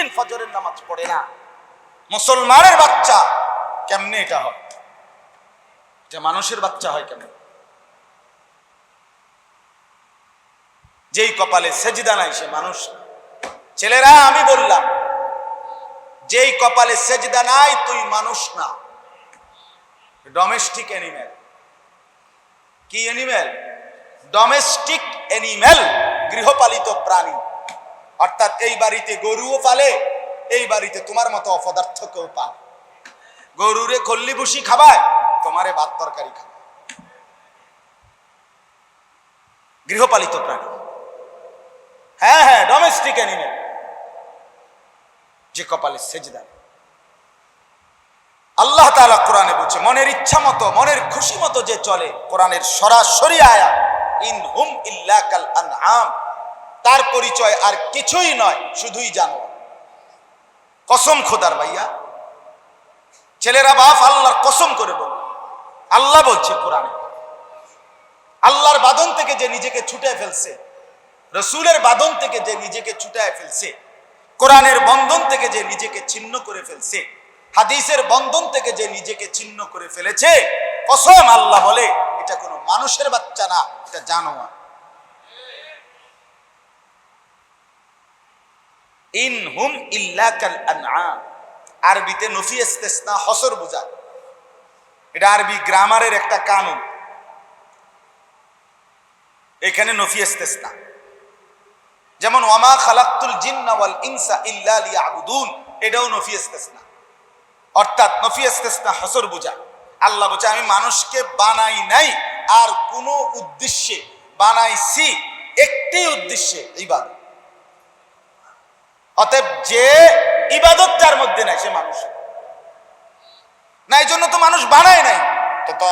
প্রতিদিন ফজরের নামাজ পড়ে না, মুসলমানের বাচ্চা কেমনে এটা হয়? এটা মানুষের বাচ্চা হয় কেমন? যেই কপালে সেজদা নাই সে মানুষ না। ছেলেরা, আমি বললাম, যেই কপালে সেজদা নাই তুই মানুষ না, ডোমেস্টিক অ্যানিমেল। কি অ্যানিমেল? ডোমেস্টিক অ্যানিমেল, গৃহপালিত প্রাণী। অর্থাৎ এই বাড়িতে গরুও পালে, এই বাড়িতে তোমার মতো অপদার্থ কেউ পালে। গরুরে খল্লি ভুসি খাবায়, তোমারে ভাত তরকারি খাবায়। গৃহপালিত প্রাণী, হ্যাঁ হ্যাঁ, ডোমেস্টিক অ্যানিমেল, যে কপালে সেজদা। আল্লাহ তাআলা কোরআনে বলছে, মনের ইচ্ছা মতো, মনের খুশি মতো যে চলে, কোরআনের সরাসরি আয়াত, ইন হুম ইল্লা কাল আনআম, তার পরিচয় আর কিছুই নয়, শুধুই জানোয়ার। কসম খোদার ভাইয়া, ছেলেরা বাপ আল্লাহর কসম করে বল, আল্লাহ বলছে কোরআনে, আল্লাহর বাঁধন থেকে যে নিজেকে ছুটায় ফেলছে, রসুলের বাঁধন থেকে যে নিজেকে ছুটায় ফেলছে, কোরআনের বন্ধন থেকে যে নিজেকে ছিন্ন করে ফেলছে, হাদিসের বন্ধন থেকে যে নিজেকে ছিন্ন করে ফেলেছে, কসম আল্লাহ বলে এটা কোনো মানুষের বাচ্চা না, এটা জানোয়ার। ইন হুম ইল্লা কাল আনআম, আরবিতে নফি ইস্তিসনা হসর বোঝায়। এটা আরবি গ্রামারের একটা কানুন। এখানে নফি ইস্তিসনা, যেমন ওয়ামা খালাকতুল জিন্না ওয়াল ইনসা ইল্লা লিয়াবুদুন, এটাও নফি ইস্তিসনা। অর্থাৎ নফি ইস্তিসনা হসর বোঝায়। আল্লাহ বলছে আমি মানুষকে বানাই নাই আর কোন উদ্দেশ্যে, বানাইছি একটি উদ্দেশ্যে, ইবাদত। অতএব যে ইবাদত তার মধ্যে নাই সে মানুষ না, এই জন্য তো মানুষ বানায় নাই। তো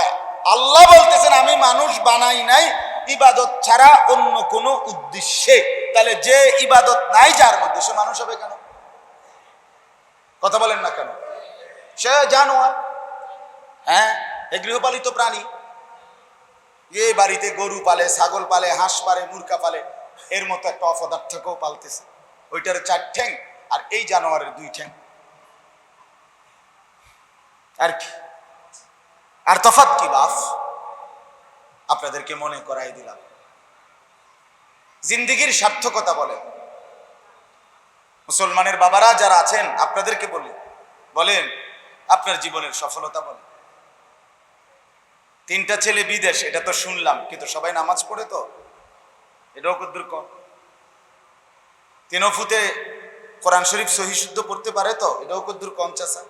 আল্লাহ বলতেছেন আমি মানুষ বানাই নাই ইবাদত ছাড়া অন্য কোন উদ্দেশ্যে। তাহলে যে ইবাদত নাই যার মধ্যে, সে মানুষ হবে কেন? কথা বলেন না কেন? সে জানোয়ার, হ্যাঁ, এ গৃহপালিত প্রাণী। এই বাড়িতে গরু পালে, ছাগল পালে, হাঁস পালে, মুরগা পালে, এর মতো একটা অপদার্থকেও পালতেছে। ওইটার 4 ঠ্যাং আর এই জানোয়ারের 2 ঠ্যাং। আর কি? আর তফাৎ কি বাপ? আপনাদেরকে মনে করাই দিলাম। জিন্দেগির সার্থকতা বলেন, মুসলমানের বাবারা যারা আছেন আপনাদেরকে বলেন আপনার জীবনের সফলতা বলেন। 3টা ছেলে বিদেশ, এটা তো শুনলাম, কিন্তু সবাই নামাজ পড়ে তো? এটাও কদ্দুর কম। 3 ফুতে কোরআন শরীফ সহি শুদ্ধ পড়তে পারে তো? এটাও কদ্দুর কম চাচা।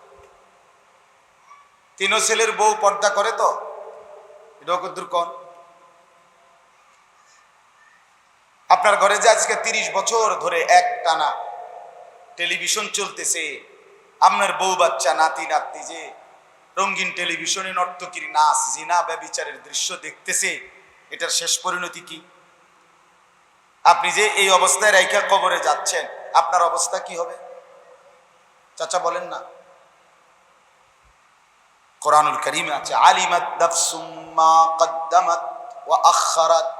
3 ছেলের বউ পর্দা করে তো? এটাও কদ্দুর কম। আপনার ঘরে যে আজকে 30 বছর ধরে এক টানা টেলিভিশন চলতেছে, আপনার বউ বাচ্চা নাতি নাতনি যে রঙিন টেলিভিশনে নর্তকীর নাচ, জিনা, ব্যভিচারের দৃশ্য দেখতেছে, এটার শেষ পরিণতি কি? আপনি যে এই অবস্থায় রাইখা কবরে যাচ্ছেন, আপনার অবস্থা কি হবে চাচা বলেন না? কোরআনুল কারীমে আছে, আলিমাত নাফসুম মা কদ্দামাত ওয়া আখখারাত।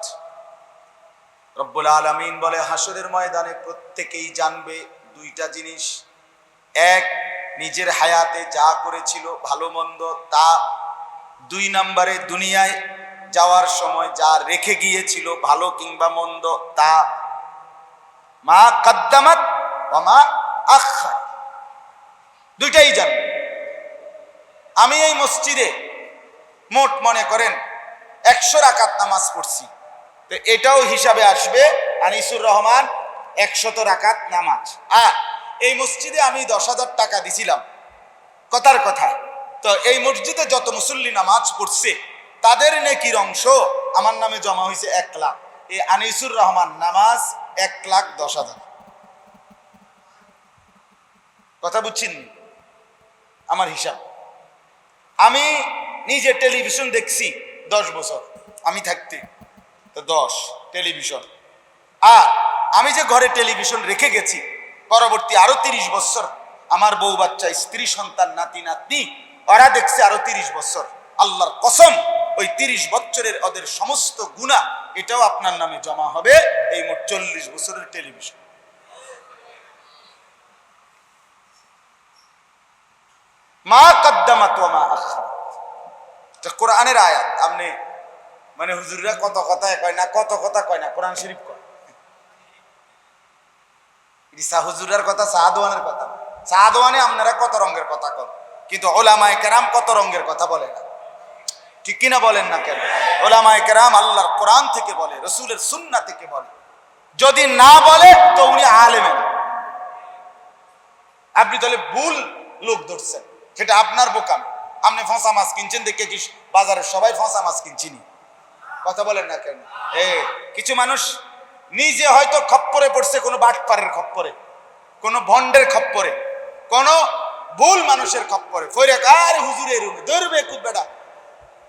রব্বুল আলামিন বলে হাসরের ময়দানে প্রত্যেকেই জানবে 2টা জিনিস। এক, নিজের হায়াতে যা করেছিল ভালো মন্দ তা। 2 নম্বরে দুনিয়ায় যাওয়ার সময় যা রেখে গিয়েছিল ভালো কিংবা মন্দ তা। মা কদ্দামাত ওয়া মা আখখার, 2টাই জানবে। আমি এই মসজিদে মোট মনে করেন 100 রাকাত নামাজ পড়ছি, তো এটাও হিসাবে আসবে আনিসুর রহমান 100 রাকাত নামাজ। আর এই মসজিদে আমি 10,000 টাকা দিছিলাম, কথার কথা। তো এই মসজিদে যত মুসল্লি নামাজ পড়ছে তাদের নেকির অংশ আমার নামে জমা হয়েছে 1 লাখ। এই আনিসুর রহমান নামাজ 1,10,000। কথা বুঝছেন আমার হিসাব? আমি নিজে টেলিভিশন দেখছি 10 বছর আমি থাকতে, তো 10 টেলিভিশন। আর আমি যে ঘরে টেলিভিশন রেখে গেছি, পরবর্তী আরো 30 বছর আমার বউ বাচ্চা, স্ত্রী, সন্তান, নাতি নাতনি, ওরা দেখছে আরো 30 বছর। আল্লাহর কসম, ওই 30 বছরের ওদের সমস্ত গুনাহ এটাও আপনার নামে জমা হবে এই মোট 40 বছরের টেলিভিশন। মা কদ্দামাত ওয়া মা আখারাত। এটা কোরআনের আয়াত। আপনি মানে হুজুররা কত কথা কয় না, কত কথা কয় না, কোরআন শরীফ কয়। হুজুরের কথা সাহাদওয়ানের কথা, সাহাদওয়ানে আপনারা কত রঙের কথা কন, কিন্তু ওলামায়ে কেরাম কত রঙের কথা বলে না। ঠিক কিনা বলেন না কেন? ওলামায়ে কেরাম আল্লাহর কোরআন থেকে বলে, রসুলের সুন্নাহ থেকে বলে। যদি না বলে তো উনি আলেম না। আপনি তাহলে ভুল লোক ধরছেন, সেটা আপনার বোকামি। আপনি ফসা মাছ কিনছেন দেখে কি বাজারে সবাই ফসা মাছ কিনছিনি? কথা বলেন না কেন? কিছু মানুষ নিজে হয়তো খপ্পরে পড়ছে, কোনো বাটপারের খপ্পরে, কোনো ভন্ডের খপ্পরে, কোনো ভুল মানুষের খপ্পরে ফইরে আর হুজুরের রুমে ধরবে কুদ বেটা।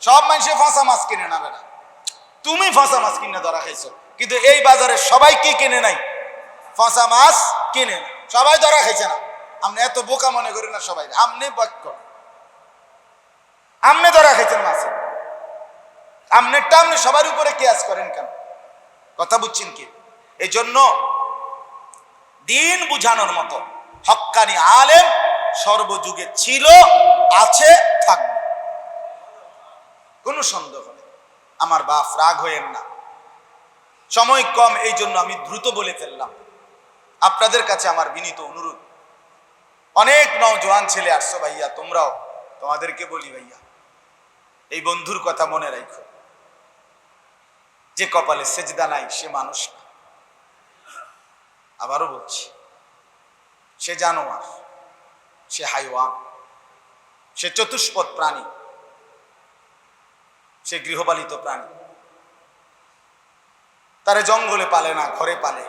সব মানুষে ফসা মাছ কিনে না বেটা, তুমি ফসা মাছ কিনে ধরা খাইছো, কিন্তু এই বাজারে সবাই কি কিনে নাই? ফসা মাছ কিনে না, সবাই ধরা খাইছে না। আপনি এত বোকা মনে করি না সবাই, আপনি বাক্য আপনি ধরা খাইছেন মাছে, আপনিটা আপনি সবার উপরে কিয়াস করেন কেন? কথা বুঝছেন কি? এই জন্য দিন বুঝানোর মতো হক্কানি আলেম সর্বযুগে ছিল, আছে, থাকবে, কোনো সন্দেহ নেই। আমার বাপ রাগ হয়েন না, সময় কম, এই জন্য আমি দ্রুত বলে ফেললাম। আপনাদের কাছে আমার বিনীত অনুরোধ, অনেক নওজোয়ান ছেলে আসছো ভাইয়া, তোমরাও, তোমাদেরকে বলি ভাইয়া, এই বন্ধুর কথা মনে রাখো। যে কপালে সেজদা নাই সে মানুষ না। আবারও বলছি, সে জানোয়ার, সে হাইওয়ান, সে চতুষ্পদ প্রাণী, সে গৃহপালিত প্রাণী। তারে জঙ্গলে পালে না, ঘরে পালে।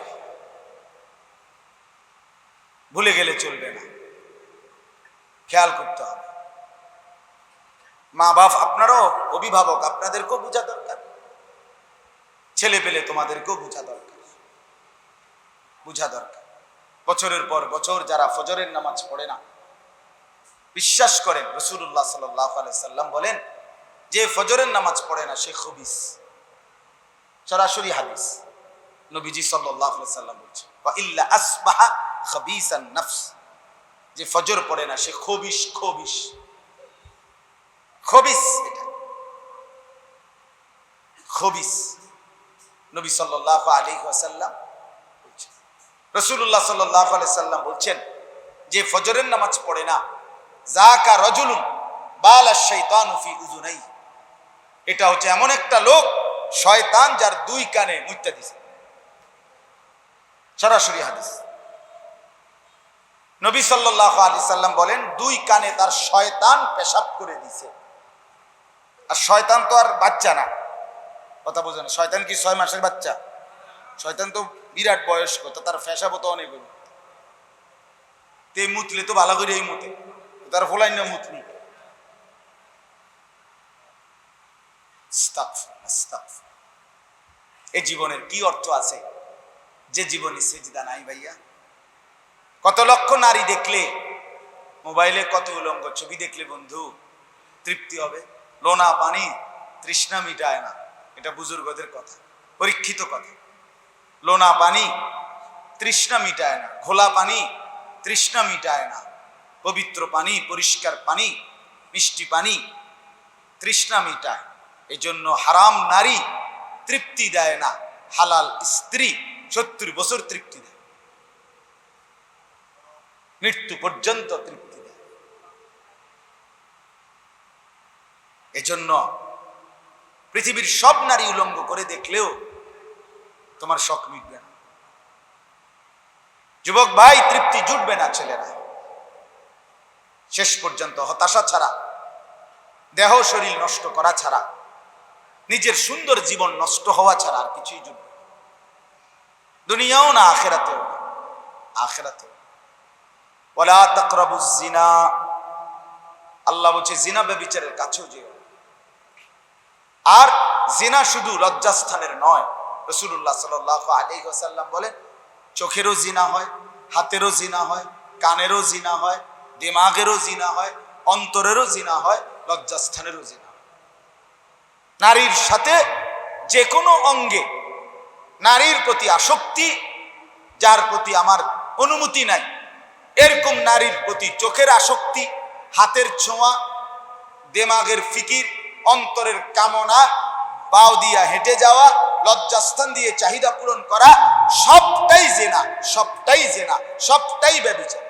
ভুলে গেলে চলবে না, খেয়াল করতে হবে। মা বাপ, আপনারাও অভিভাবক, আপনাদেরকেও বোঝা দরকার, ছেলে পেলে তোমাদেরকেও বোঝা দরকার, বোঝা দরকার। বছরের পর বছর যারা ফজরের নামাজ পড়ে না, বিশ্বাস করেন রাসূলুল্লাহ সাল্লাল্লাহু আলাইহি সাল্লাম বলেন, যে ফজরের নামাজ পড়ে না সে খবিস। সরাসরি হাদিস, নবীজি সাল্লাল্লাহু আলাইহি সাল্লাম বলছেন, ওয়া ইল্লা আসবাহা খাবিসান নফস। যে ফজর পড়ে না সে খবিস, খবিস, খবিস, এটা খবিস। নবী সাল্লাল্লাহু আলাইহি ওয়াসাল্লাম বলছেন, রাসূলুল্লাহ সাল্লাল্লাহু আলাইহি সাল্লাম বলছেন, যে ফজরের নামাজ পড়ে না, যাকা রাজুলুন বালাশ শাইতানু ফি উযুনাই। এটা হচ্ছে এমন একটা লোক, শয়তান যার দুই কানে মুইতা দিছে। সরাসরি হাদিস। নবী সাল্লাল্লাহু আলাইহি সাল্লাম বলেন, দুই কানে তার শয়তান পেশাব করে দিছে। আর শয়তান তো আর বাচ্চা না, কথা বোঝেন? শয়তান কি 6 মাসের বাচ্চা? শয়তান তো বিরাট বয়স্ক, তো তার পেশাবও তো অনেক। তে মুতলে তো ভালো করে এই মুতে, তার ফোলাই না মুতনি। এই জীবনের কি অর্থ আছে যে জীবনে সেজদা নাই ভাইয়া? কত লক্ষ নারী দেখলে, মোবাইলে কত উলঙ্গ ছবি দেখলে বন্ধু তৃপ্তি হবে? লোনা পানি তৃষ্ণা মিটায় না, এটা বুজুর্গদের কথা, পরীক্ষিত কথা। লোনা পানি তৃষ্ণা মিটায় না, ঘোলা পানি তৃষ্ণা মিটায় না, পবিত্র পানি, পরিষ্কার পানি, মিষ্টি পানি তৃষ্ণা মিটায়। এই জন্য হারাম নারী তৃপ্তি দেয় না, হালাল স্ত্রী 70 বছর তৃপ্তি দেয়, মৃত্যু পর্যন্ত তৃপ্তি দেয়। এজন্য পৃথিবীর সব নারী উলঙ্গ করে দেখলেও তোমার শখ মিটবে না। যুবক ভাই, তৃপ্তি জুটবে না ছেলেরা, শেষ পর্যন্ত হতাশা ছাড়া, দেহ শরীর নষ্ট করা ছাড়া, নিজের সুন্দর জীবন নষ্ট হওয়া ছাড়া আর কিছুই জুটবে না। দুনিয়াও না, আখিরাতেও না, আখিরাতেও। ওয়ালা তাকরাবুজ জিনা, আল্লাহ বলছে জিনা ব্যভিচারের কাছেও যেও। আর জিনা শুধু লজ্জাস্থানের নয়, রাসূলুল্লাহ সাল্লাল্লাহু আলাইহি ওয়াসাল্লাম বলেন, চোখেরও জিনা হয়, হাতেরও জিনা হয়, কানেরও জিনা হয়, দিমাগেরও জিনা হয়, অন্তরেরও জিনা হয়, লজ্জাস্থানেরও জিনা হয়। নারীর সাথে যে কোনো অঙ্গে নারীর প্রতি আসক্তি, যার প্রতি আমার অনুমতি নাই, এরকম নারীর প্রতি চোখের আসক্তি, হাতের ছোঁয়া, দেমাগের ফিকির, অন্তরের কামনা, পাও দিয়া হেঁটে যাওয়া, লজ্জাস্থান দিয়ে চাহিদা পূরণ করা, সবটাই জেনা, সবটাই জেনা, সবটাই ব্যভিচার।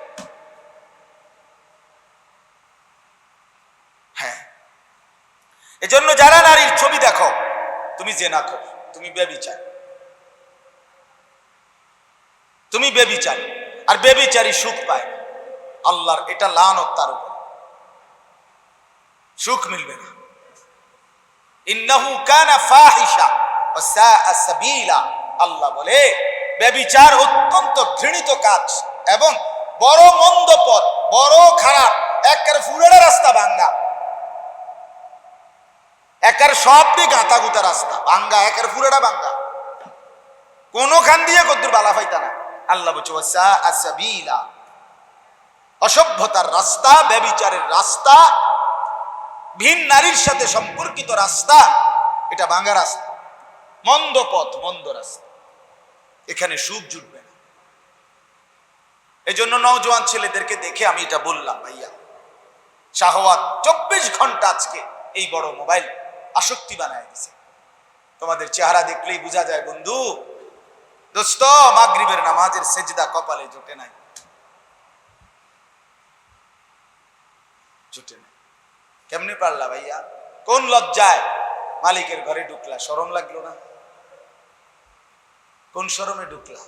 হ্যাঁ, এজন্য যারা নারীর ছবি দেখো, তুমি জেনা কর, তুমি ব্যভিচার, তুমি ব্যভিচার। আর ব্যভিচারী সুখ পায়, আল্লাহর এটা লানত তার উপর, সুখ মিলবে না। ইন্নাহু কানা ফাহিশা ওয়া সাআ সাবিলা, আল্লাহ বলে ব্যভিচার অত্যন্ত ঘৃণিত কাজ এবং বড় মন্দ পথ, বড় খারাপ, একের ফুলের রাস্তা ভাঙ্গা, একের সবটি গাঁথা গুতা রাস্তা ভাঙ্গা, একের ফুলেরা ভাঙ্গা, কোনখান দিয়ে কদ্দুর বালা পাইতা না। আল্লাহ বলছে ওয়া সাআ সাবিলা, অসভ্যতার রাস্তা, ব্যভিচারের রাস্তা, ভিন নারীর সাথে সম্পর্কিত রাস্তা, এটা ভাঙ্গা রাস্তা, মন্দ পথ, মন্দ রাস্তা, এখানে সুখ জুটবে না। এই জন্য নওজোয়ান ছেলেদেরকে দেখে আমি এটা বললাম, ভাইয়া শাহওয়াত 24 ঘন্টা আজকে এই বড় মোবাইল আসক্তি বানায় দিছে। তোমাদের চেহারা দেখলেই বোঝা যায় বন্ধু, দোস্ত, মাগরিবের নামাজের সেজদা কপালে জোটে নাই, জোটে নাই। কেমনে পারলা ভাইয়া? কোন লজ্জায় মালিকের ঘরে ঢুকলা? শরম লাগলো না? কোন শরমে ঢুকলা?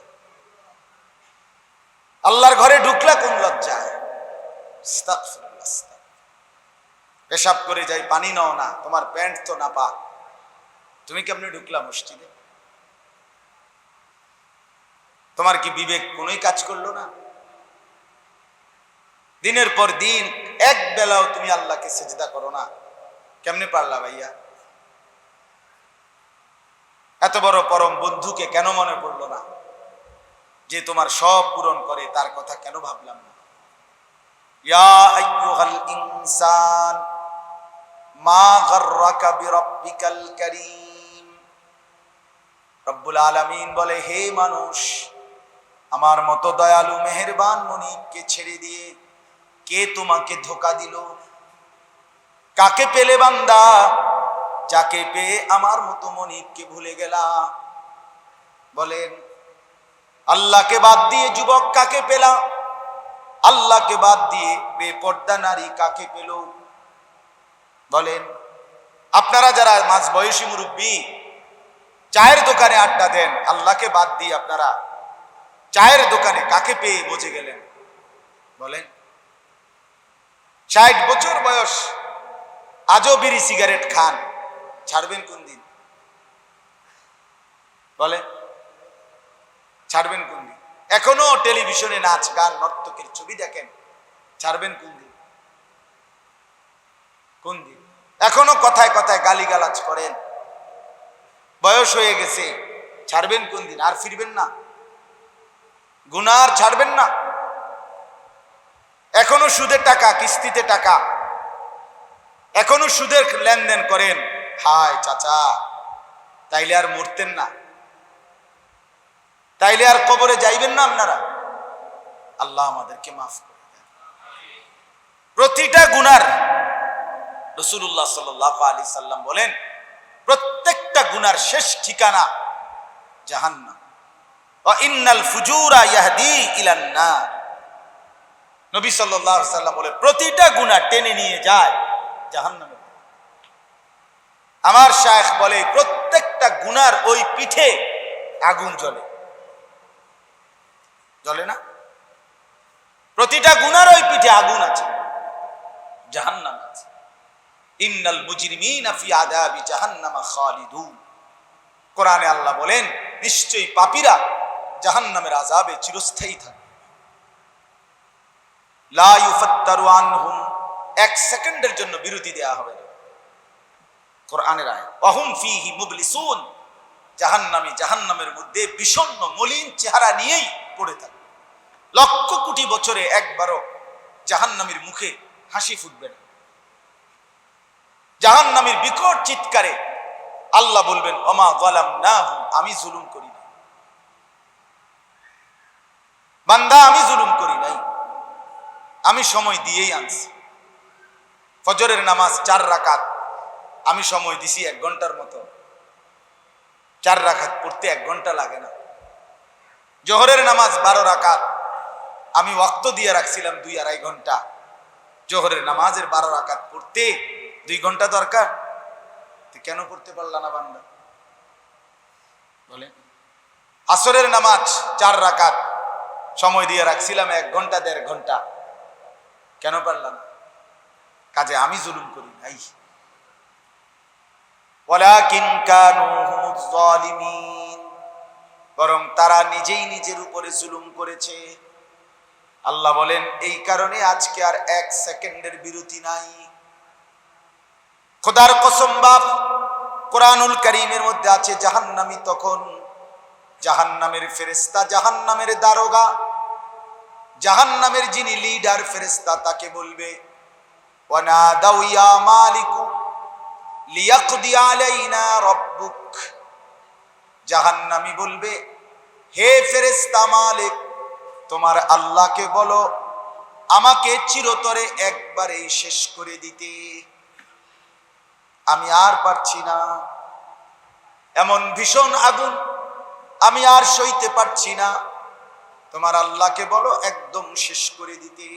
আল্লাহর ঘরে ঢুকলা কোন লজ্জায়? আস্তাগফিরুল্লাহ। পেশাব করে যাই, পানি নাও না, তোমার প্যান্ট তো না পা, তুমি কেমনে ঢুকলা মসজিদে? তোমার কি বিবেক কোনোই কাজ করলো না? দিনের পর দিন এক বেলাও তুমি আল্লাহকে সেজদা করো না, কেমনে পারলা ভাইয়া? এত বড় পরম বন্ধুকে কেন মনে পড়লো না? যে তোমার সব পূরণ করে, তার কথা কেন ভাবলাম না? ইয়া আইয়ুহাল ইনসান মা গাররাকা বিরাব্বিকাল কারীম। রব্বুল আলামিন বলে, হে মানুষ, আমার মতো দয়ালু মেহেরবান মনিবকে ছেড়ে দিয়ে কে তোমাকে ধোঁকা দিল? কাকে পেলে বান্দা, যাকে পেয়ে আমার মতো মনিবকে ভুলে গেলা? বলেন, আল্লাহকে বাদ দিয়ে যুবক কাকে পেলা? আল্লাহকে বাদ দিয়ে বেপর্দা নারী কাকে পেল? বলেন, আপনারা যারা মাঝ বয়সী মুরব্বী, চায়ের দোকানে আড্ডা দেন, আল্লাহকে বাদ দিয়ে আপনারা চায়ের দোকানে কাকে পেয়ে মজে গেলেন? বলেন, 60 বছর বয়স, আজও বিড়ি সিগারেট খান, ছাড়বেন কোন দিন? বলেন, ছাড়বেন কোন দিন? এখনো টেলিভিশনে নাচ গান নর্তকের ছবি দেখেন, ছাড়বেন কোন দিন? কোন দিন? এখনো কথায় কথায় গালিগালাজ করেন, বয়স হয়ে গেছে, ছাড়বেন কোন দিন? আর ফিরবেন না? গুনার ছাড়বেন না? এখনো সুদের টাকা, কিস্তিতে টাকা, এখনো সুদের লেনদেন করেন। হায় চাচা, তাইলে আর মরতেন না? তাইলে আর কবরে যাইবেন না আপনারা? আল্লাহ আমাদেরকে মাফ করে দেন। প্রতিটা গুনার রাসূলুল্লাহ সাল্লাল্লাহু আলাইহি সাল্লাম বলেন, প্রত্যেকটা গুনার শেষ ঠিকানা জাহান্নাম। ওয়া ইন্নাল ফুজুরা ইয়াহদি ইলান নার। নবী সাল্লাল্লাহু আলাইহি সাল্লাম বলে, প্রতিটা গুনাহ টেনে নিয়ে যায় জাহান্নামে। আমার শায়েখ বলে, প্রত্যেকটা গুনার ওই পিঠে আগুন জ্বলে। জ্বলে না? প্রতিটা গুনার ওই পিঠে আগুন আছে, জাহান্নাম আছে। ইন্নাল মুজরিমিনা ফি আযাবি জাহান্নামা খালিদুন। কোরআনে আল্লাহ বলেন, নিশ্চয়ই পাপীরা জাহান্নামের আযাবে চিরস্থায়ী থাকবে। লা ইউফাত্তারু আনহুম, এক সেকেন্ডের জন্য বিরতি দেয়া হবে না। কোরআনের আয়াত, ওয়াহুম ফীহি মুবলিসুন। জাহান্নামী জাহান্নামের মধ্যে বিষণ্ণ মলিন চেহারা নিয়েই পড়ে থাকে। লক্ষ কোটি বছরে একবারও জাহান্নামীর মুখে হাসি ফুটবে না। জাহান্নামীর বিকট চিৎকারে আল্লাহ বলবেন, ওমা যালামনাহুম, আমি জুলুম করি নাই বান্দা, আমি জুলুম করি নাই, আমি সময় দিয়েই আনছি। ফজরের নামাজ 4 রাকাত, আমি সময় দিছি 1 ঘন্টার মতো। 4 রাকাত পড়তে 1 ঘন্টা লাগে না। জোহরের নামাজ 12 রাকাত, আমি ওয়াক্ত দিয়ে রাখছিলাম 2-2.5 ঘন্টা। জোহরের নামাজের 12 রাকাত পড়তে 2 ঘন্টা দরকার, কেন পড়তে পারলা না বান্দা? বলে আসরের নামাজ 4 রাকাত, সময় দিয়ে রাখছিলাম 1 ঘন্টা 1.5 ঘন্টা, কেন পারলাম না? কাজে আমি জুলুম করি নাই। ওয়ালাকিন কানু হুমুজ জালিমিন, বরং তারা নিজেই নিজের উপরে জুলুম করেছে। আল্লাহ বলেন এই কারণে আজকে আর 1 সেকেন্ডের বিরতি নাই। খোদার কসম বাপ, কোরআনুল কারীমের মধ্যে আছে জাহান্নামী তখন জাহান্নামের ফেরেশতা, জাহান্নামের দারোগা, জাহান্নামের যিনি লিডার ফেরেশতা তাকে বলবে ওয়ানাদাউ ইয়া মালিকু লিয়াকদি আলাইনা রাব্বুক। জাহান্নামী বলবে হে ফেরেশতা মালিক, তোমার আল্লাহকে বলো আমাকে চিরতরে একবারেই শেষ করে দিতে, আমি আর পারছি না, এমন ভীষণ আগুন আমি আর সইতে পারছি না, তোমার আল্লাহকে বলো একদম শেষ করে দিতে,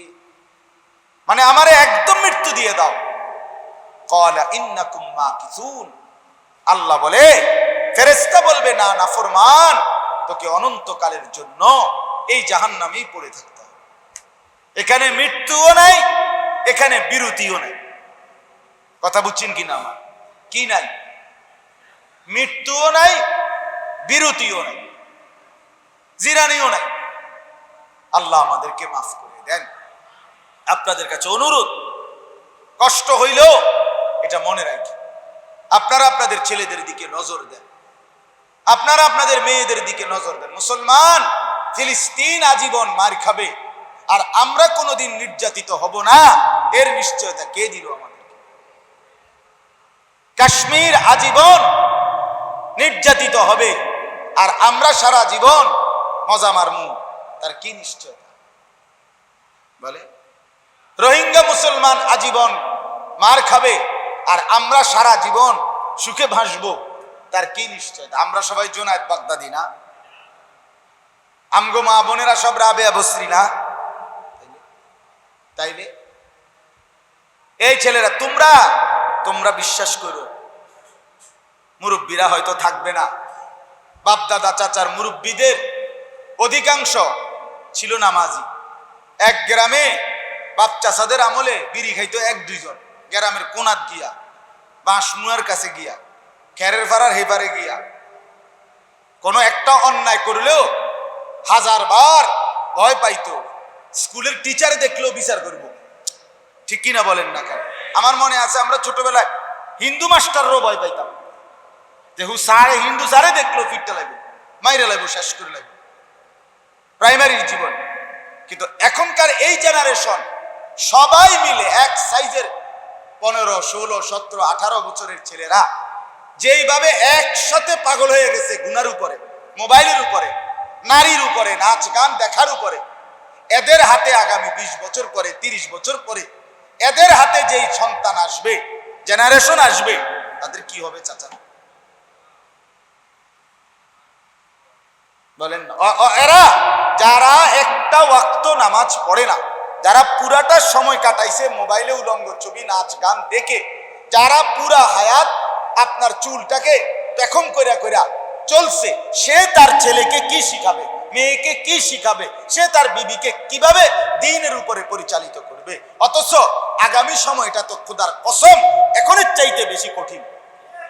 মানে আমারে একদম মৃত্যু দিয়ে দাও। ক্বালা ইন্নাকুম মাকিসুন, আল্লাহ বলে ফেরেশতা বলবে না নাফরমান, তোকে অনন্তকালের জন্য এই জাহান্নামেই পড়ে থাকতে হবে। এখানে মৃত্যুও নাই, এখানে বিরতিও নাই। কথা বুঝছেন কিনা আমার? কি নাই? মৃত্যুও নাই, বিরতিও নাই, জিরানিও নাই। আল্লাহ আমাদেরকে মাফ করে দেন। আপনাদের কাছে অনুরোধ, কষ্ট হইলেও এটা মনে রাখি, আপনারা আপনাদের ছেলেদের দিকে নজর দেন, আপনারা আপনাদের মেয়েদের দিকে নজর দেন। মুসলমান ফিলিস্তিন আজীবন মার খাবে আর আমরা কোনোদিন নির্যাতিত হব না, এর নিশ্চয়তা কে দিল আমাদেরকে? কাশ্মীর আজীবন নির্যাতিত হবে আর আমরা সারা জীবন মজা মারমু, তার কি নিশ্চয়তা? বলে রোহিঙ্গা মুসলমান আজীবন মার খাবে আর আমরা সারা জীবন সুখে ভাসবো, তার কি নিশ্চয়তা? আমরা সবাই জুনায়েদ বাগদাদি না? আমগো মা বোনেরা সব রাবেয়া বসরি না? তাইলে এই ছেলেরা তোমরা বিশ্বাস করো, মুরব্বীরা হয়তো থাকবে না, বাপ দাদা চাচার মুরব্বীদের অধিকাংশ ছিল নামাজি। এক গ্রামে বাপ চাচাদের আমলে বিড়ি খাইতো 1-2 জন, গ্রামের কোনাত গিয়া, বাঁশমুয়ার কাছে গিয়া, খেরের ফাড়ার হেপারে গিয়া, কোনো একটা অন্যায় করলেও 1000 বার ভয় পাইতো। স্কুলের টিচার দেখলেও বিচার করব, ঠিক কিনা বলেন না? কেন? আমার মনে আছে আমরা ছোটবেলায় হিন্দু মাস্টাররাও ভয় পাইতাম, দেখু সারে হিন্দু সারে দেখলো ফিটটা লাগবে, মাইরে লাগবো, শেষ করে লাগবে প্রাইমারির জীবন। কিন্তু এখনকার এই জেনারেশন সবাই মিলে এক সাইজের 15, 16, 17, 18 বছরের ছেলেরা যেইভাবে একসাথে পাগল হয়ে গেছে গুনার উপরে, মোবাইলের উপরে, নারীর উপরে, নাচ গান দেখার উপরে, এদের হাতে আগামী 20 বছর পরে, 30 বছর পরে এদের হাতে যেই সন্তান আসবে, জেনারেশন আসবে, তাদের কি হবে চাচা? বলেন না? এরা যারা একটা ওয়াক্ত নামাজ পড়ে না, যারা পুরাটা সময় কাটাইছে মোবাইলে উলঙ্গ ছবি নাচ গান দেখে, যারা পুরা হায়াত আপনার চুলটাকে পেখম কইরা কইরা চলছে, সে তার ছেলেকে কি শিখাবে, মেয়েকে কি শিখাবে, সে তার বিবিকে কিভাবে দ্বীনের উপরে পরিচালিত করবে? অথচ আগামী সময়টা তো খোদার কসম এখনের চাইতে বেশি কঠিন।